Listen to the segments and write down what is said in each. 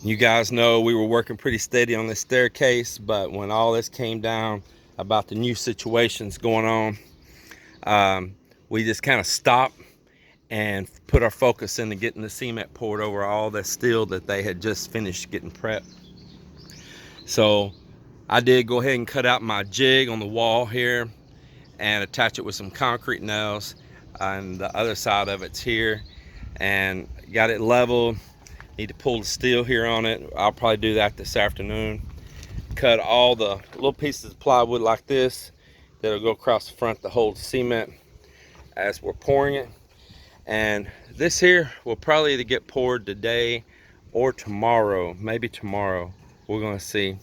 You guys know we were working pretty steady on this staircase, but when all this came down about the new situations going on, we just kind of stopped and put our focus into getting the cement poured over all the steel that they had just finished getting prepped. So I did go ahead and cut out my jig on the wall here and attach it with some concrete nails, and the other side of it's here, and got it level. Need to pull the steel here on it. I'll probably do that this afternoon. Cut all the little pieces of plywood like this that'll go across the front to hold cement as we're pouring it. And this here will probably either get poured today or tomorrow, maybe tomorrow. We're gonna see.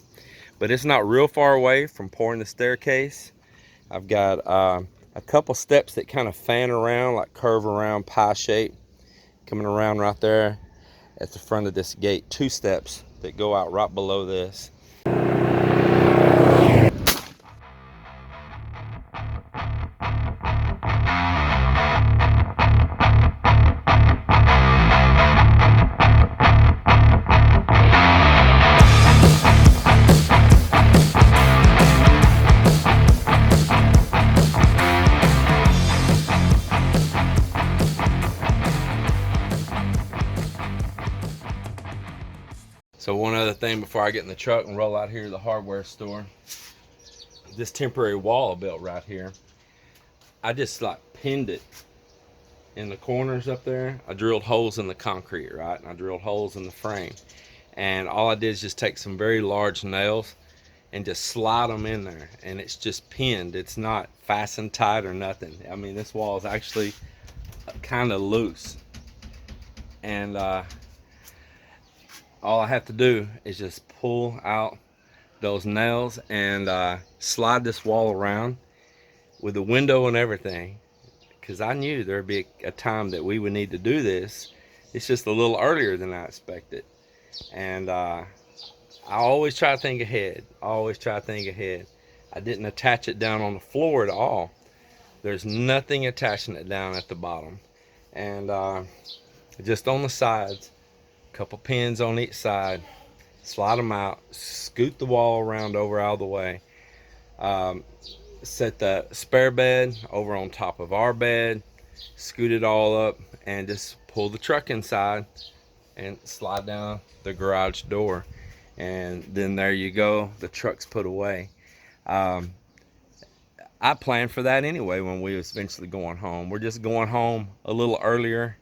But it's not real far away from pouring the staircase. I've got a couple steps that kind of fan around, like curve around, pie shape, coming around right there at the front of this gate. 2 steps that go out right below this. So one other thing before I get in the truck and roll out here to the hardware store, this temporary wall I built right here, I just like pinned it in the corners up there. I drilled holes in the concrete, right? And I drilled holes in the frame. And all I did is just take some very large nails and just slide them in there. And it's just pinned. It's not fastened tight or nothing. I mean, this wall is actually kind of loose. And all I have to do is just pull out those nails and slide this wall around with the window and everything, because I knew there'd be a time that we would need to do this. It's just a little earlier than I expected. And I always try to think ahead. I didn't attach it down on the floor at all. There's nothing attaching it down at the bottom. And just on the sides, couple pins on each side, slide them out, scoot the wall around over out of the way, set the spare bed over on top of our bed, scoot it all up, and just pull the truck inside and slide down the garage door, and then there you go, the truck's put away. I planned for that anyway when we was eventually going home. We're just going home a little earlier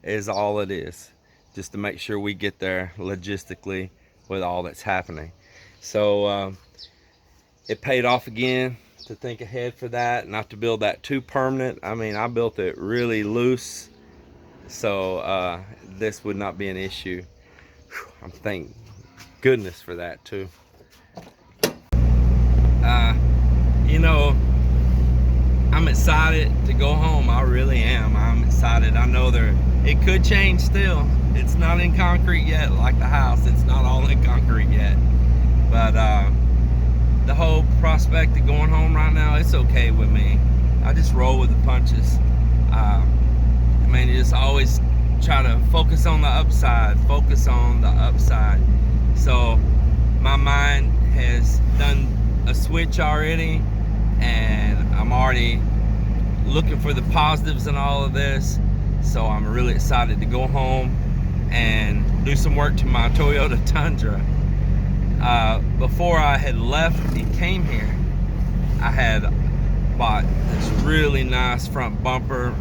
is all it is, just to make sure we get there logistically with all that's happening. So it paid off again to think ahead for that, not to build that too permanent. I mean, I built it really loose, so this would not be an issue. I'm thank goodness for that too. You know, I'm excited to go home. I really am. I'm excited. I know it could change still. It's not in concrete yet, like the house. It's not all in concrete yet. But the whole prospect of going home right now, it's okay with me. I just roll with the punches. I mean, you just always try to focus on the upside. So my mind has done a switch already, and I'm already looking for the positives in all of this. So I'm really excited to go home and do some work to my Toyota Tundra. Before I had left and came here, I had bought this really nice front bumper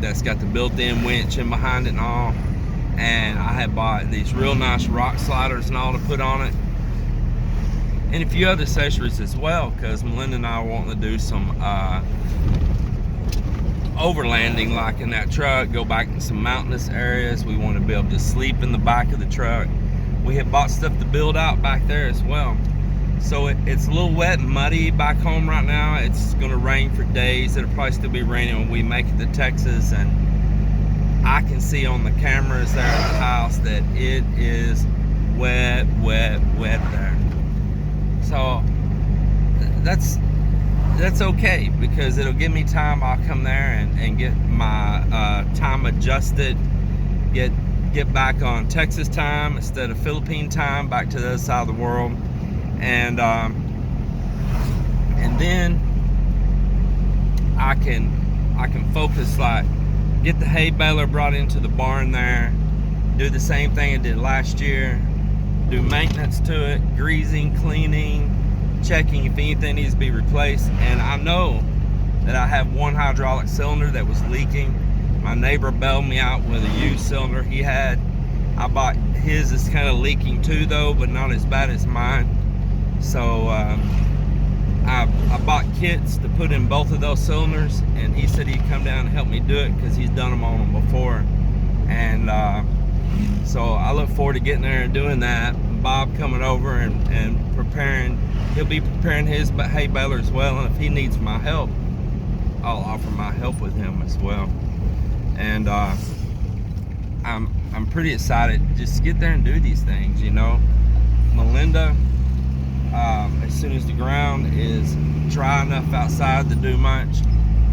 that's got the built-in winch in behind it and all, and I had bought these real nice rock sliders and all to put on it, and a few other accessories as well, because Melinda and I are wanting to do some overlanding, like in that truck, go back in some mountainous areas. We want to be able to sleep in the back of the truck. We had bought stuff to build out back there as well. So it's a little wet and muddy back home right now. It's going to rain for days. It'll probably still be raining when we make it to Texas, and I can see on the cameras there at the house that it is wet there. So that's okay, because it'll give me time. I'll come there and get my time adjusted, get get back on Texas time instead of Philippine time, back to the other side of the world. And then I can focus, like get the hay baler brought into the barn there, do the same thing I did last year, do maintenance to it, greasing, cleaning, checking if anything needs to be replaced. And I know that I have one hydraulic cylinder that was leaking. My neighbor bailed me out with a used cylinder he had. I bought his, is kind of leaking too though, but not as bad as mine. So I bought kits to put in both of those cylinders, and he said he'd come down and help me do it because he's done them on them before. And so I look forward to getting there and doing that. Bob coming over and preparing, he'll be preparing his hay baler as well, and if he needs my help, I'll offer my help with him as well. And I'm pretty excited just to get there and do these things, you know. Melinda, as soon as the ground is dry enough outside to do much,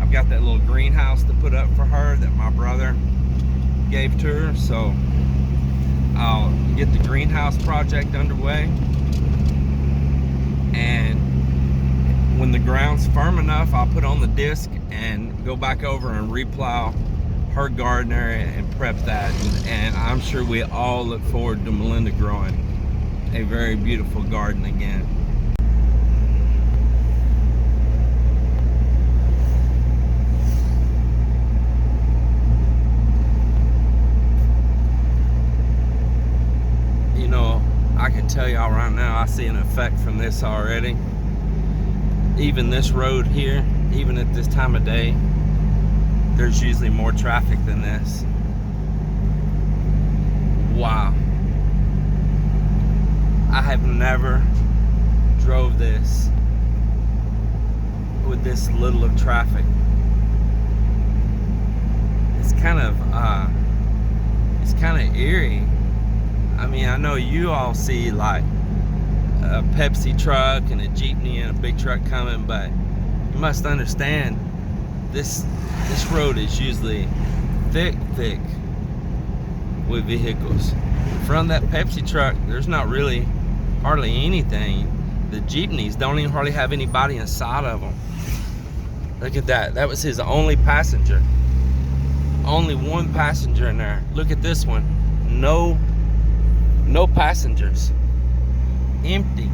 I've got that little greenhouse to put up for her that my brother gave to her, so I'll get the greenhouse project underway. And when the ground's firm enough, I'll put on the disc and go back over and replow her garden area and prep that. And I'm sure we all look forward to Melinda growing a very beautiful garden again. You know, I can tell y'all right now, I see an effect from this already. Even this road here, even at this time of day, there's usually more traffic than this. Wow. I have never drove this with this little of traffic. It's kind of eerie. I mean, I know you all see like a Pepsi truck and a Jeepney and a big truck coming, but you must understand this road is usually thick with vehicles. From that Pepsi truck, there's not really hardly anything. The Jeepneys don't even hardly have anybody inside of them. Look at that. That was his only passenger. Only one passenger in there. Look at this one. No passengers. Empty.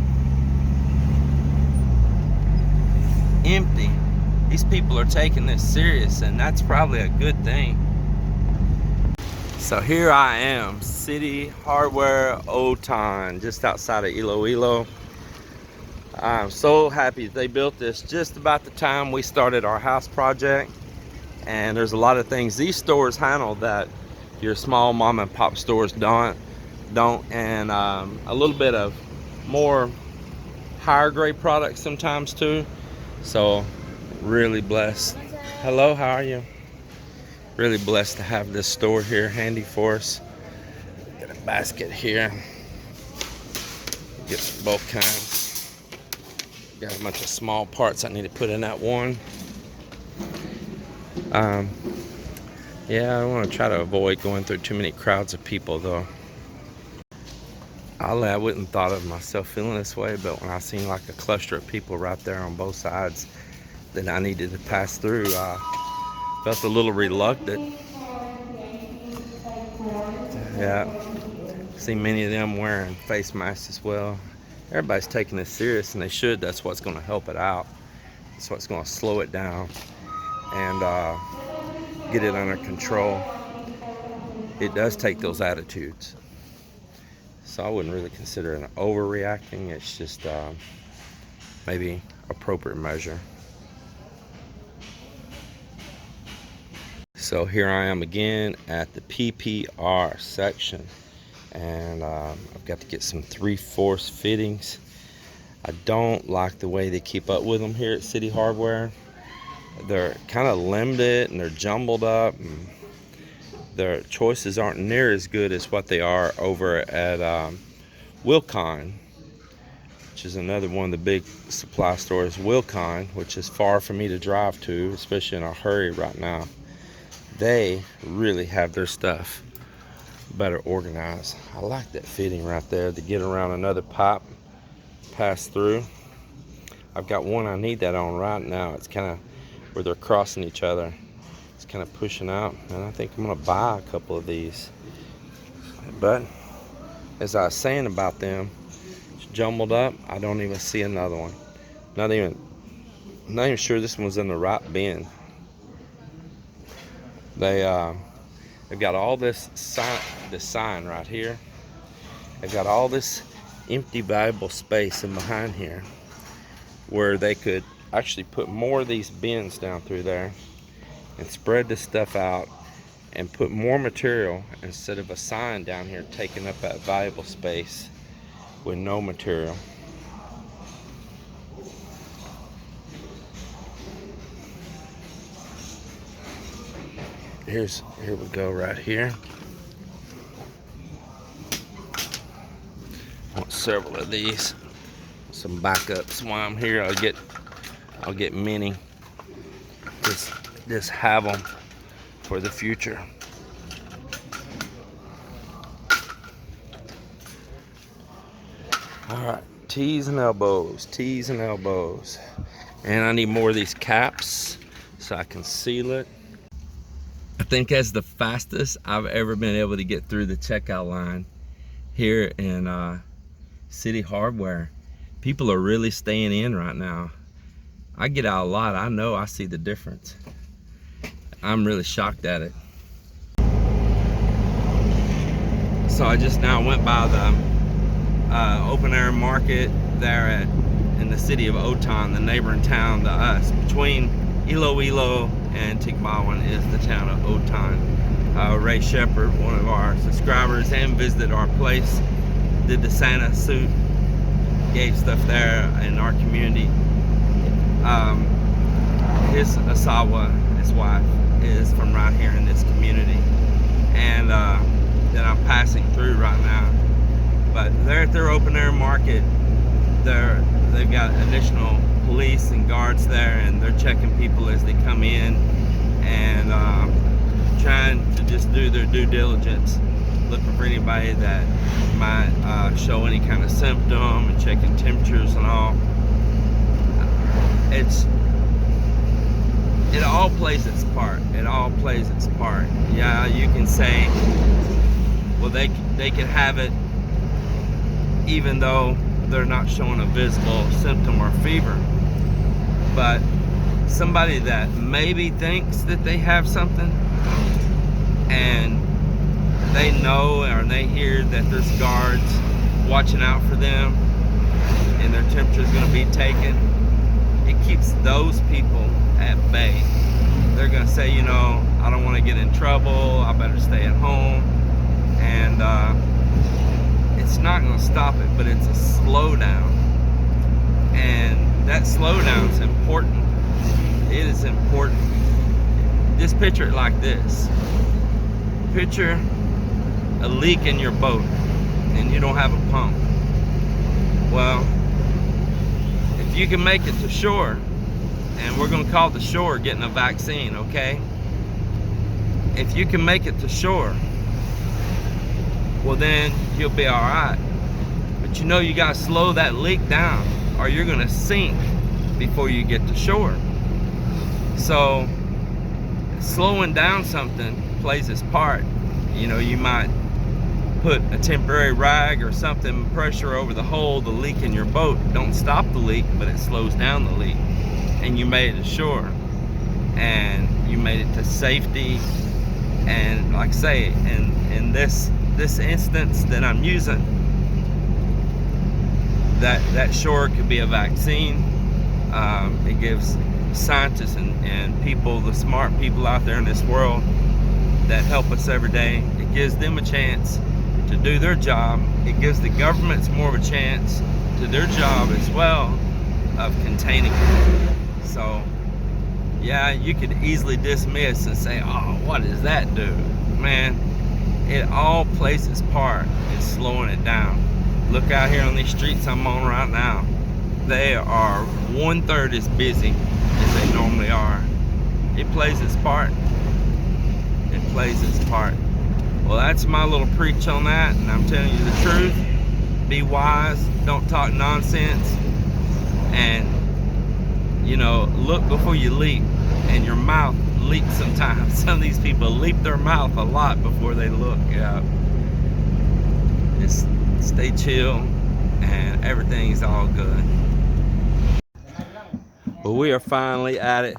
These people are taking this serious, and that's probably a good thing. So here I am, CITI Hardware, Oton, just outside of Iloilo. I'm so happy they built this just about the time we started our house project. And there's a lot of things these stores handle that your small mom and pop stores don't. And a little bit of more higher grade products sometimes too. So really blessed. Hello, how are you? Really blessed to have this store here handy for us. Got a basket here. Get both kinds. Got a bunch of small parts I need to put in that one. Yeah, I want to try to avoid going through too many crowds of people though. I wouldn't have thought of myself feeling this way, but when I seen like a cluster of people right there on both sides that I needed to pass through, I felt a little reluctant. Yeah, see many of them wearing face masks as well. Everybody's taking this serious, and they should. That's what's going to help it out. That's what's going to slow it down and get it under control. It does take those attitudes. So I wouldn't really consider it an overreacting. It's just maybe appropriate measure. So here I am again at the PPR section, and I've got to get some 3/4 fittings. I don't like the way they keep up with them here at CITI Hardware. They're kind of limited and they're jumbled up, and their choices aren't near as good as what they are over at Wilcon, which is another one of the big supply stores. Wilcon, which is far for me to drive to, especially in a hurry right now. They really have their stuff better organized. I like that fitting right there to get around another pipe, pass through. I've got one I need that on right now. It's kind of where they're crossing each other. It's kind of pushing out, and I think I'm gonna buy a couple of these. But as I was saying about them, it's jumbled up. I don't even see another one. Not even sure this one's in the right bin. They've got all this sign right here. They've got all this empty valuable space in behind here where they could actually put more of these bins down through there and spread this stuff out and put more material instead of a sign down here taking up that valuable space with no material. Here we go right here. I want several of these. Some backups while I'm here. I'll get many. Just have them for the future. All right, T's and elbows, T's and elbows. And I need more of these caps so I can seal it. I think that's the fastest I've ever been able to get through the checkout line here in CITI Hardware. People are really staying in right now. I get out a lot. I know I see the difference. I'm really shocked at it. So I just now went by the open air market there in the city of Oton, the neighboring town to us. Between Iloilo and Tikbawan is the town of Oton. Ray Shepard, one of our subscribers, and visited our place, did the Santa suit, gave stuff there in our community. His Asawa, his wife, is from right here in this community, and that I'm passing through right now. But they're at their open air market. They've got additional police and guards there, and they're checking people as they come in and trying to just do their due diligence, looking for anybody that might show any kind of symptom, and checking temperatures and all. It all plays its part. It all plays its part. Yeah, you can say, well, they can have it even though they're not showing a visible symptom or fever. But somebody that maybe thinks that they have something, and they know or they hear that there's guards watching out for them and their temperature is going to be taken, it keeps those people at bay. They're going to say, you know, I don't want to get in trouble, I better stay at home. And it's not going to stop it, but it's a slowdown. And that slowdown is important. It is important. Just picture it like this. Picture a leak in your boat and you don't have a pump. Well, if you can make it to shore, and we're going to call the shore getting a vaccine, okay? If you can make it to shore, well, then you'll be all right. But you know, you got to slow that leak down or you're going to sink before you get to shore. So slowing down something plays its part. You know, you might put a temporary rag or something, pressure over the hole, the leak in your boat. Don't stop the leak, but it slows down the leak. And you made it to shore, and you made it to safety. And like I say, in this instance that I'm using, that shore could be a vaccine. It gives scientists and people, the smart people out there in this world that help us every day, it gives them a chance to do their job. It gives the governments more of a chance to their job as well of containing it. So yeah, you could easily dismiss and say, oh, what does that do? Man, it all plays its part in slowing it down. Look out here on these streets I'm on right now. They are 1/3 as busy as they normally are. It plays its part. It plays its part. Well, that's my little preach on that, and I'm telling you the truth. Be wise, don't talk nonsense, and you know, look before you leap. And your mouth leaps sometimes. Some of these people leap their mouth a lot before they look. Just stay chill and everything's all good. But we are finally at it.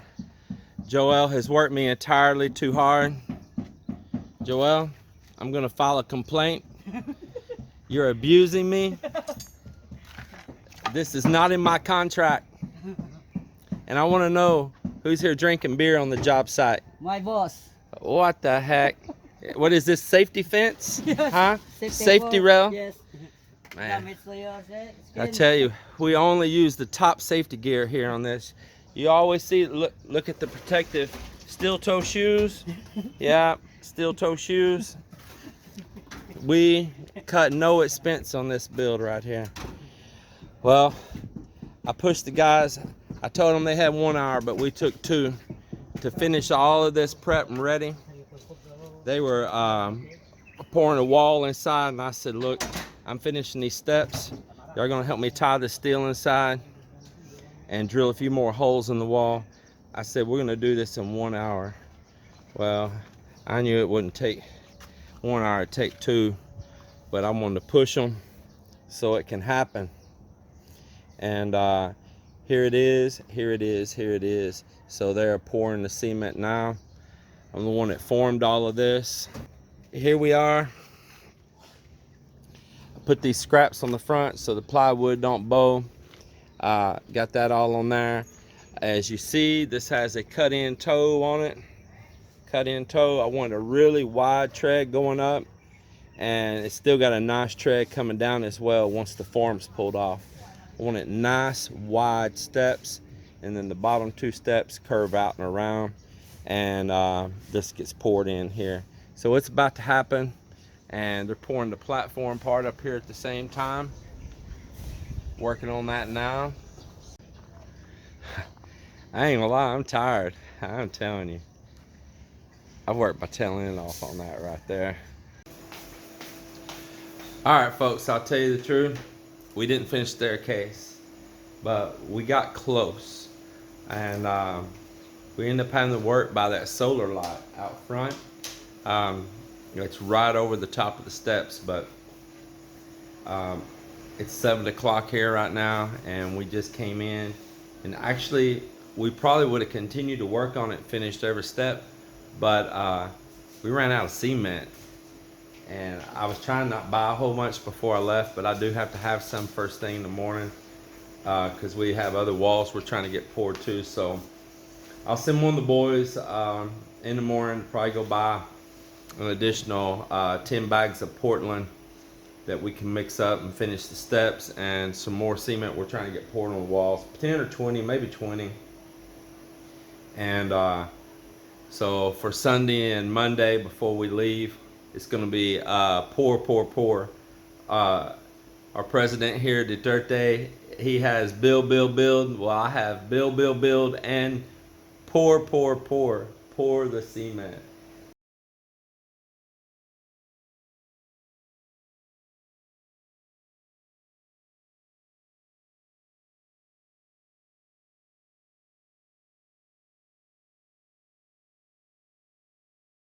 Joel has worked me entirely too hard. Joel, I'm gonna file a complaint. You're abusing me. This is not in my contract. And I want to know who's here drinking beer on the job site. My boss. What the heck? What is this, safety fence? Yes. Huh? Safety rail? Yes. Man, I tell you, we only use the top safety gear here on this. You always see, look at the protective steel toe shoes. Yeah, steel toe shoes. We cut no expense on this build right here. Well, I pushed the guys. I told them they had 1 hour, but we took 2 to finish all of this prep and ready. They were pouring a wall inside, and I said, look, I'm finishing these steps. Y'all gonna help me tie the steel inside and drill a few more holes in the wall. I said, we're gonna do this in 1 hour. Well, I knew it wouldn't take 1 hour, it'd take 2, but I wanted to push them so it can happen. And here it is, here it is, here it is. So they're pouring the cement now. I'm the one that formed all of this. Here we are. I put these scraps on the front so the plywood don't bow. Got that all on there. As you see, this has a cut-in toe on it. Cut-in toe. I wanted a really wide tread going up, and it's still got a nice tread coming down as well once the form's pulled off. I wanted nice wide steps, and then the bottom 2 steps curve out and around, and this gets poured in here. So it's about to happen, and they're pouring the platform part up here at the same time. Working on that now. I ain't gonna lie, I'm tired. I'm telling you. I've worked my tail end off on that right there. Alright folks, I'll tell you the truth. We didn't finish the staircase, but we got close. And we ended up having to work by that solar light out front. It's right over the top of the steps, but it's 7 o'clock here right now, and we just came in. And actually, we probably would have continued to work on it, finished every step, but we ran out of cement. And I was trying not to buy a whole bunch before I left, but I do have to have some first thing in the morning because we have other walls we're trying to get poured too. So I'll send one of the boys in the morning to probably go buy an additional 10 bags of Portland that we can mix up and finish the steps, and some more cement we're trying to get poured on the walls, 10 or 20, maybe 20. And so for Sunday and Monday before we leave, it's going to be pour, pour, pour. Our president here, Duterte, he has build, build, build. Well, I have build, build, build, and pour, pour, pour. Pour the cement.